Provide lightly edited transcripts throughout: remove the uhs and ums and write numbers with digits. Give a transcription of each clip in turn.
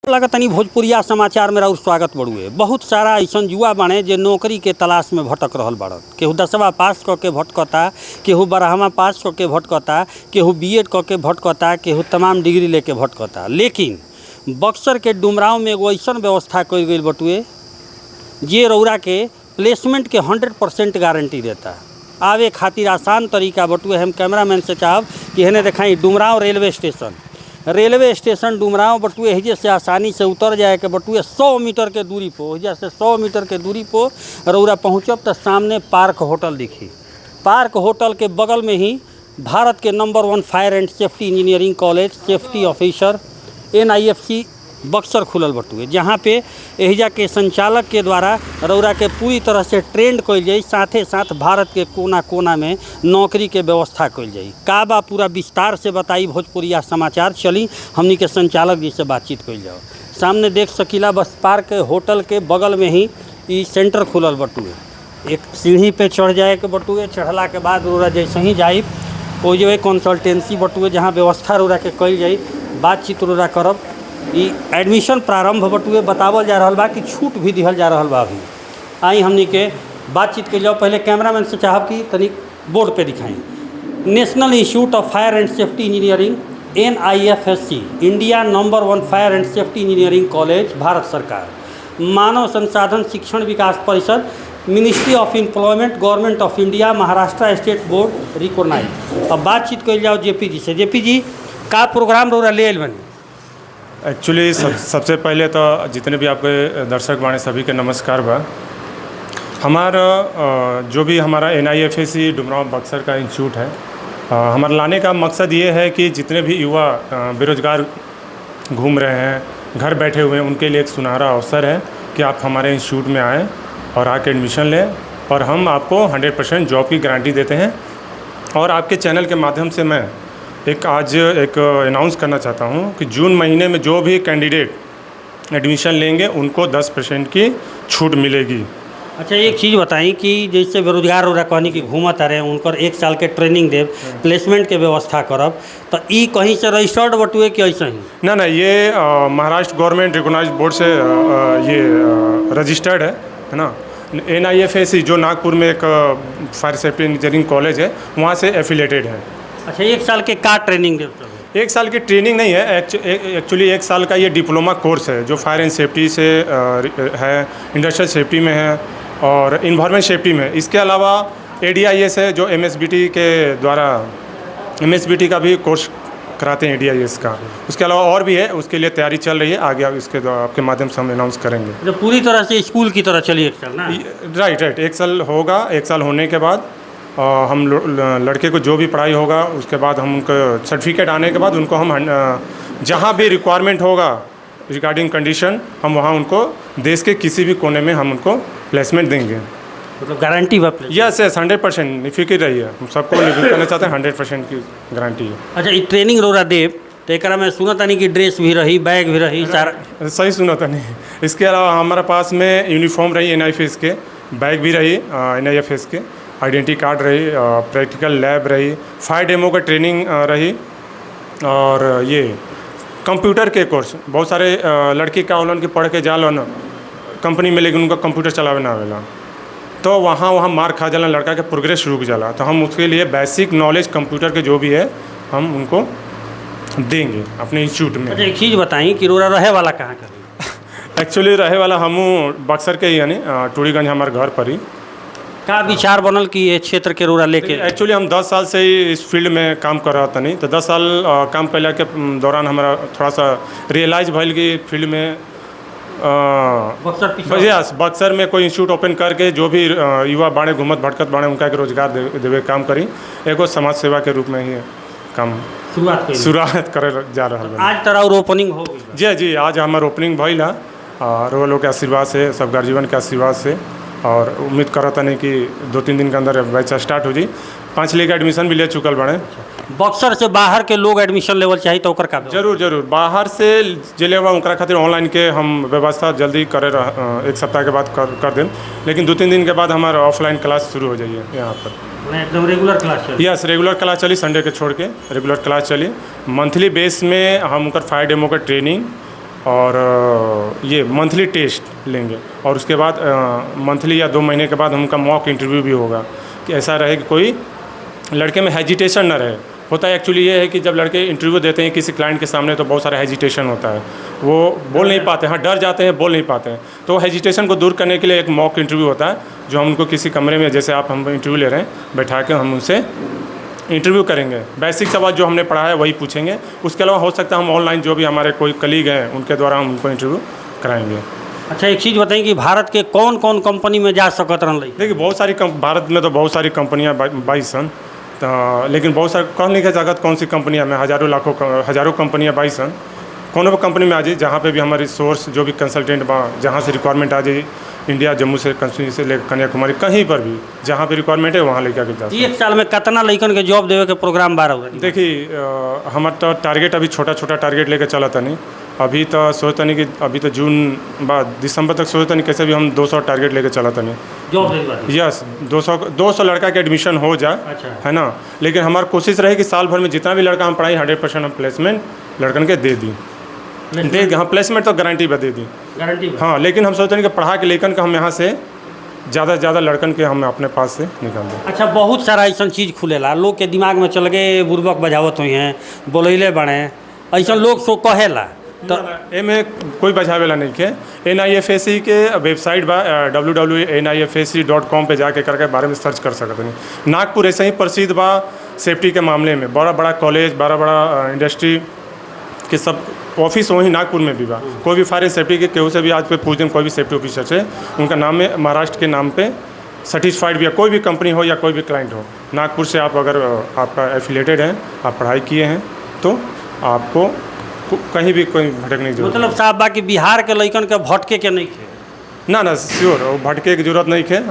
लागत तनी भोजपुरिया समाचार में और स्वागत बड़ुए। बहुत सारा ऐसा युवा बाणे जे नौकरी के तलाश में भटक रहल बाड़न। केहू 10वां पास क के भटकता, केहू 12वां पास क के भटकता, केहू बीएड क के भटकता, केहू तमाम डिग्री लेके भटकता। लेकिन बक्सर के डुमराव में एगो ऐसा व्यवस्था कइल गइल बटुए जे रउरा के प्लेसमेंट के 100% गारंटी देता। आवे खातिर आसान तरीका बटुए। हम कैमरामैन से चाहब कि हेने दिखाई डुमराव रेलवे स्टेशन डुमराव बटुए। हिजे से आसानी से उतर जाए के बटुए 100 मीटर के दूरी पर, हिजा से 100 मीटर के दूरी पर रउरा पहुँचब तो सामने पार्क होटल दिखी। पार्क होटल के बगल में ही भारत के number 1 fire and safety engineering college safety officer NIFC Buxar खुलल बटुए, जहाँ पे एहिजा के संचालक के द्वारा रउरा के पूरी तरह से ट्रेंड कइल जाई। साथे साथ भारत के कोना कोना में नौकरी के व्यवस्था कइल जाई। का बा पूरा विस्तार से बताई भोजपुरिया समाचार। चली हमनी के संचालक जी से बातचीत कइल जाओ। सामने देख सकीला बस पार्क होटल के बगल में ही ई सेंटर खुलल बटुए। एक सीढ़ी पे चढ़ जाए के बटुए। चढ़ला के बाद रउरा जैसे ही जाई ओ जो कंसल्टेंसी बटुए, जहाँ व्यवस्था रउरा के कइल जाई। बातचीत रउरा करब। ई एडमिशन प्रारंभ बटुए बतावल जा रहा बा कि छूट भी दिहल जा रहा बा। अभी आई हमनी के बातचीत के जाओ। पहले कैमरामैन से चाहब कि तनिक बोर्ड पे दिखाई। National institute of fire and safety engineering NIFSC India number 1 fire and safety engineering college, Bharat सरकार, मानव संसाधन शिक्षण विकास परिषद, ministry of employment, government of India, Maharashtra state board recognize. अब बातचीत कइल जाओ JP जी से। JP जी, का प्रोग्राम रउरा ले आइल बनी? एक्चुअली सबसे पहले तो जितने भी आपके दर्शक बाणे सभी के नमस्कार बा। हमारा जो भी हमारा NIFSC डुमराव बक्सर का इंस्टीट्यूट है, हमारा लाने का मकसद ये है कि जितने भी युवा बेरोजगार घूम रहे हैं, घर बैठे हुए हैं, उनके लिए एक सुनहरा अवसर है कि आप हमारे इंस्टीट्यूट में आएँ और आके एडमिशन लें और हम आपको 100% जॉब की गारंटी देते हैं। और आपके चैनल के माध्यम से मैं आज एक अनाउंस करना चाहता हूं कि जून महीने में जो भी कैंडिडेट एडमिशन लेंगे उनको 10% की छूट मिलेगी। अच्छा, एक चीज़ बताई कि जैसे बेरोजगार हो रहा कहनी कि घूमत रहे, उनकर 1 साल के ट्रेनिंग देव, प्लेसमेंट के व्यवस्था करब, तो ई कहीं से रजिस्टर्ड बटुए कि ऐसे ही? ना, ये महाराष्ट्र गवर्नमेंट रिकॉग्नाइज्ड बोर्ड से ये रजिस्टर्ड है ना। NIFSC जो नागपुर में एक फायर सेफ्टी इंजीनियरिंग कॉलेज है, वहाँ से एफिलेटेड है। अच्छा, 1 साल के का ट्रेनिंग देते हो? 1 साल की ट्रेनिंग नहीं है, एक्चुअली 1 साल का ये डिप्लोमा कोर्स है जो फायर एंड सेफ्टी से है, इंडस्ट्रियल सेफ्टी में है और इन्वायरमेंट सेफ्टी में। इसके अलावा ADIS है जो MSBT के द्वारा MSBT का भी कोर्स कराते हैं ADIS का। उसके अलावा और भी है, उसके लिए तैयारी चल रही है। आगे आप इसके आपके माध्यम से हम अनाउंस करेंगे। जो पूरी तरह से स्कूल की तरह चलिए 1 साल ना? राइट 1 साल होगा। 1 साल होने के बाद हम लड़के को जो भी पढ़ाई होगा उसके बाद हम उनको सर्टिफिकेट आने के बाद उनको हम जहाँ भी रिक्वायरमेंट होगा रिगार्डिंग कंडीशन, हम वहाँ उनको देश के किसी भी कोने में हम उनको प्लेसमेंट देंगे। मतलब गारंटी बा? यस 100% निफिक्र रही है। हम सबको करना चाहते हैं 100% की गारंटी है। अच्छा, ये ट्रेनिंग रोरा देव तो एक में सुना था नहीं कि ड्रेस भी रही, बैग भी रही, सारा सही सुना था नहीं। इसके अलावा हमारे पास में यूनिफॉर्म रही NIFSC के, बैग भी रही NIFSC के, आइडेंटिटी कार्ड रही, प्रैक्टिकल लैब रही, फायर डेमो का ट्रेनिंग रही और ये कंप्यूटर के कोर्स। बहुत सारे लड़की का उन्होंने पढ़ के जाला न कंपनी में, लेकिन उनका कंप्यूटर चलावे ना आवेला, तो वहाँ मार खा जाला, लड़का के प्रोग्रेस रुक जाला। तो हम उसके लिए बेसिक नॉलेज कंप्यूटर के जो भी है हम उनको देंगे अपने इंस्टीट्यूट में। अच्छा, एक चीज़ बताई कि रोरा रहे वाला कहाँ का? एक्चुअली रहे वाला हम बक्सर के ही, यानी टूरीगंज हमारे घर पर ही। का विचार बनल कि ये क्षेत्र के रोरा लेके? एक्चुअली हम 10 साल से ही इस फील्ड में काम कर रहा था। नहीं तो 10 साल काम कैला के दौरान हमारा थोड़ा सा रियलाइज भइल कि फील्ड में बक्सर में कोई इंस्टीट्यूट ओपन करके जो भी युवा बाणे घूमत भटकत बाणे उनका के रोजगार देवे काम करी, एगो समाज सेवा के रूप में ही काम शुरुआत करे जा रहा है। आज तरह और ओपनिंग हो गई? जी, आज हमारा ओपनिंग भइल है और वो लोग के आशीर्वाद से, सब गार्जियन के आशीर्वाद से, और उम्मीद करता नहीं कि 2-3 दिन के अंदर बैच स्टार्ट हो जी। 5 लेके एडमिशन भी ले चुकल बड़े। बक्सर से बाहर के लोग एडमिशन लेवल चाहिए तो का? जरूर बाहर से जे लेवा उनका खातिर ऑनलाइन के हम व्यवस्था जल्दी करे 1 सप्ताह के बाद कर दें, लेकिन 2-3 दिन के बाद हमारा ऑफलाइन क्लास शुरू हो जाइए यहाँ पर। एकदम रेगुलर क्लास चली? यस, रेगुलर क्लास चली, संडे के छोड़ के रेगुलर क्लास चली। मंथली बेस में हम उनका फायर डेमो का ट्रेनिंग और ये मंथली टेस्ट लेंगे और उसके बाद मंथली या 2 महीने के बाद उनका मॉक इंटरव्यू भी होगा कि ऐसा रहे कि कोई लड़के में हेजिटेशन ना रहे। होता है एक्चुअली ये है कि जब लड़के इंटरव्यू देते हैं किसी क्लाइंट के सामने तो बहुत सारा हेजिटेशन होता है, वो बोल नहीं पाते हैं, डर जाते हैं, बोल नहीं पाते हैं। तो हेजिटेशन को दूर करने के लिए एक मॉक इंटरव्यू होता है जो हम उनको किसी कमरे में, जैसे आप हम इंटरव्यू ले रहे हैं, बैठा के हम उनसे इंटरव्यू करेंगे। बेसिक सवाल जो हमने पढ़ा है वही पूछेंगे। उसके अलावा हो सकता है हम ऑनलाइन जो भी हमारे कोई कलीग हैं उनके द्वारा हम उनको इंटरव्यू कराएंगे। अच्छा, एक चीज़ बताएं कि भारत के कौन कौन कंपनी में जा सकत रहन? देखिए बहुत सारी भारत में तो बहुत सारी कंपनियाँ बाईस सन, लेकिन बहुत सारे कौन लिखा जगत कौन सी कंपनियाँ में हज़ारों कंपनियाँ बाईस सन। कोनो भी कंपनी में आ जाए जहाँ पे भी हमारी सोर्स जो भी कंसल्टेंट बा, जहाँ से रिक्वायरमेंट आ जाए, इंडिया जम्मू से कश्मीर से लेकर कन्याकुमारी, कहीं पर भी जहाँ पे रिक्वायरमेंट है वहाँ लेकर के जा सकते हैं। एक साल में कितना लड़कन के जॉब देवे के प्रोग्राम बार हो? देखिए हमारा तो टारगेट अभी छोटा छोटा टारगेट लेकर चला था नहीं। अभी तो सोचता नहीं कि अभी तो जून बाद दिसंबर तक सोचता नहीं कैसे भी हम 200 टारगेट लेकर चला था नहीं जॉब। यस 200 लड़का के एडमिशन हो जाए। अच्छा। है ना, लेकिन हमारी कोशिश रहे कि साल भर में जितना भी लड़का हम पढ़ाई 100% हम प्लेसमेंट लड़कन के दे दी। हाँ, प्लेसमेंट तो गारंटी पर दे दी, गारंटी। हाँ, लेकिन हम सोचते हैं कि पढ़ा के लेकर के हम यहाँ से ज़्यादा से ज़्यादा लड़कन के हम अपने पास से निकाल दें। अच्छा, बहुत सारा ऐसा चीज़ खुलेला, लोग के दिमाग में चल गए, बुर्बक बजावत हुई हैं, बोलैले बने, ऐसा लोग सो कहेला। तो एमे कोई बजावेला नहीं के। NIFSC के वेबसाइट बा www.nifsc.com पे जाके करके बारे में सर्च कर सकते हैं। नागपुर ऐसे ही प्रसिद्ध बा सेफ्टी के मामले में, बड़ा बड़ा कॉलेज, बड़ा बड़ा इंडस्ट्री के सब ऑफिस वहीं नागपुर में भी बा। कोई भी फायर सेफ्टी के केहू से भी आज पे पूछ दें, कोई भी सेफ्टी ऑफिसर से, उनका नाम में महाराष्ट्र के नाम पे सर्टिफाइड भी है। कोई भी कंपनी हो या कोई भी क्लाइंट हो, नागपुर से आप अगर आपका एफिलेटेड है, आप पढ़ाई किए हैं, तो आपको कहीं भी कोई भटकने की जरूरत मतलब साहब बाकी बिहार के लड़कन के भटके के नहीं थे ना श्योर, भटके की जरूरत नहीं है।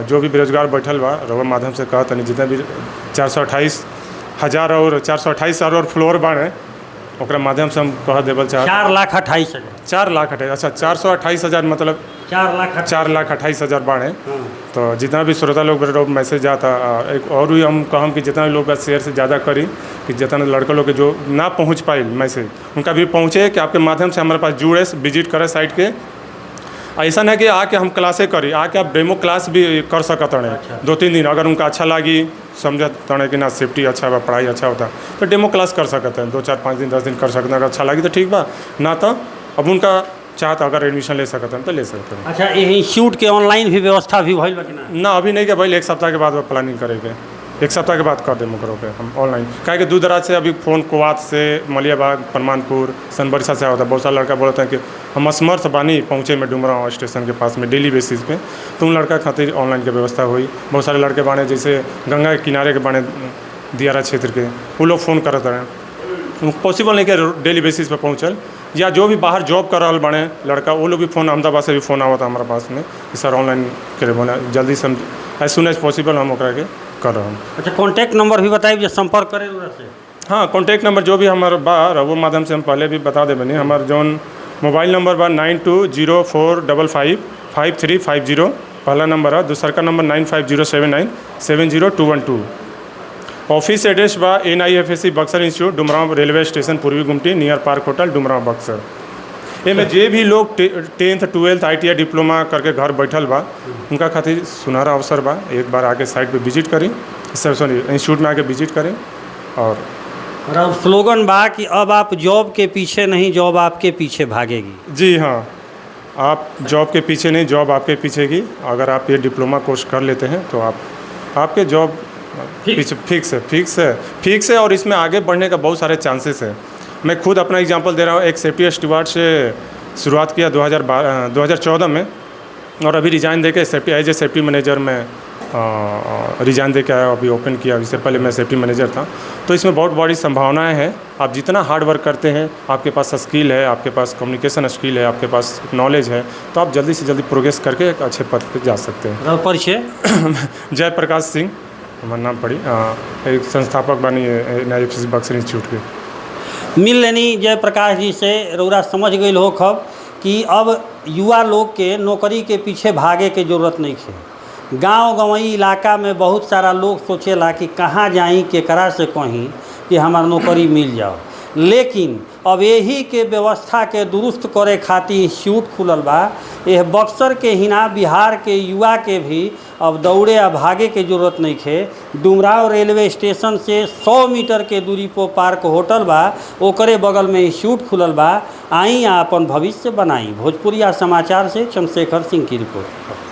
जो भी बेरोजगार बैठल बा रउआ माध्यम से कहत नहीं, जितने भी 428,000 और 428 और फ्लोर बाड़े ओकरा माध्यम से हम कह देवल चाह 4,28,000 4,28,000। अच्छा, 428,000 मतलब 4,28,000 बाढ़। तो जितना भी श्रोता लोग मैसेज आता, एक और भी हम कहम कि जितना लोग शेयर से ज़्यादा करी कि जितना लड़का लोग के जो ना पहुंच पाए मैसेज उनका भी पहुँचे, कि आपके माध्यम से हमारे पास जुड़े, विजिट करें साइट के। ऐसा नहीं कि आके हम क्लासें करी, आके आप डेमो क्लास भी कर सकत हैं। अच्छा। 2-3 दिन अगर उनका अच्छा लगी, समझत तड़े कि ना सेफ्टी अच्छा बा, पढ़ाई अच्छा होता, तो डेमो क्लास कर सकते हैं। 2-4-5 दिन 10 दिन कर सकते हैं। अगर अच्छा लगी तो ठीक बा, ना तो अब उनका चाहत अगर एडमिशन ले सकते हैं तो ले सकते हैं। अच्छा, ये इंस्टीट्यूट के ऑनलाइन भी व्यवस्था भी भइल बा कि ना अभी नहीं, कि भाई 1 सप्ताह के बाद वो प्लानिंग करेंगे, 1 सप्ताह के बाद कर देंगे करो पे हम ऑनलाइन। काहे कि दूर दराज से अभी फ़ोन कोवात से, मलियाबाग, परमानपुर, सनबरसा से होता है। बहुत सारा लड़का बोलते हैं कि हम असमर्थ बानी पहुँचे में डुमरांव स्टेशन के पास में डेली बेसिस पे, तो उन लड़का खातिर ऑनलाइन की व्यवस्था हुई। बहुत सारे लड़के बाने जैसे गंगा के किनारे के बाने दियारा क्षेत्र के, वो लोग फ़ोन करते रहे। पॉसिबल नहीं कि डेली बेसिस पे पहुँचल, या जो भी बाहर जॉब कर रहा बने लड़का, वो लोग भी फ़ोन, अहमदाबाद से भी फ़ोन आवा था हमारे पास में कि सर ऑनलाइन करे बोला जल्दी से, एज सुन एज पॉसिबल हम ओकरा के कर रहे हैं। अच्छा, कॉन्टैक्ट नंबर भी बताइए जो संपर्क करें से। हाँ, कॉन्टैक्ट नंबर जो भी हमारे बार वो माध्यम से हम पहले भी बता दे बनी। हमारे जौन मोबाइल नंबर बा 9204555350 पहला नंबर है। दूसरा का नंबर 9507970212। ऑफिस एड्रेस बा NIFSC Buxar institute, Dumraon railway station, पूर्वी गुमटी, नियर पार्क होटल, डुमरांव बक्सर। में जे भी लोग 10th 12th ITI डिप्लोमा करके घर बैठल बा, उनका खातिर सुनहरा अवसर बा। एक बार आके साइट पे विजिट करी, सॉरी इंस्टीट्यूट में आके विजिट करें। और स्लोगन बा कि अब आप जॉब के पीछे नहीं, जॉब आपके पीछे भागेगी। जी हाँ, आप जॉब के पीछे नहीं, जॉब आपके पीछे की। अगर आप ये डिप्लोमा कोर्स कर लेते हैं तो आपके जॉब पीछे फिक्स है और इसमें आगे बढ़ने का बहुत सारे चांसेस है। मैं खुद अपना एग्जांपल दे रहा हूँ। एक सेफ्टी स्टीवर्ड से शुरुआत किया 2014 में, और अभी रिज़ाइन देके safety as a safety manager में रिज़ाइन दे के आया, अभी ओपन किया। इससे पहले मैं सेफ्टी मैनेजर था। तो इसमें बहुत बड़ी संभावनाएं हैं। आप जितना हार्ड वर्क करते हैं, आपके पास स्किल है, आपके पास कम्युनिकेशन स्किल है, आपके पास नॉलेज है, तो आप जल्दी से जल्दी प्रोग्रेस करके एक अच्छे पद पे जा सकते हैं। परिचय जयप्रकाश सिंह हमारा नाम पड़ी, एक संस्थापक बनी NIFSC बक्सर इंस्टीट्यूट के। मिल लेनी जयप्रकाश जी से। रउरा समझ गई हो खब कि अब युवा लोग के नौकरी के पीछे भागे के जरूरत नहीं है। गांव गंवई इलाका में बहुत सारा लोग सोचेला कि कहाँ जाई, केकरा से कहीं कि हमार नौकरी मिल जाओ। लेकिन अब यही के व्यवस्था के दुरुस्त करे खातिर इंस्टीट्यूट खुलल बा। यह बक्सर के हिना बिहार के युवा के भी अब दौड़े आ भागे के जरूरत नहीं है। डुमराव रेलवे स्टेशन से 100 मीटर के दूरी पर पार्क होटल बा, ओकरे बगल में इंस्टीट्यूट खुलल बा। आई आ अपन भविष्य बनाई। भोजपुरिया समाचार से चंद्रशेखर सिंह की रिपोर्ट।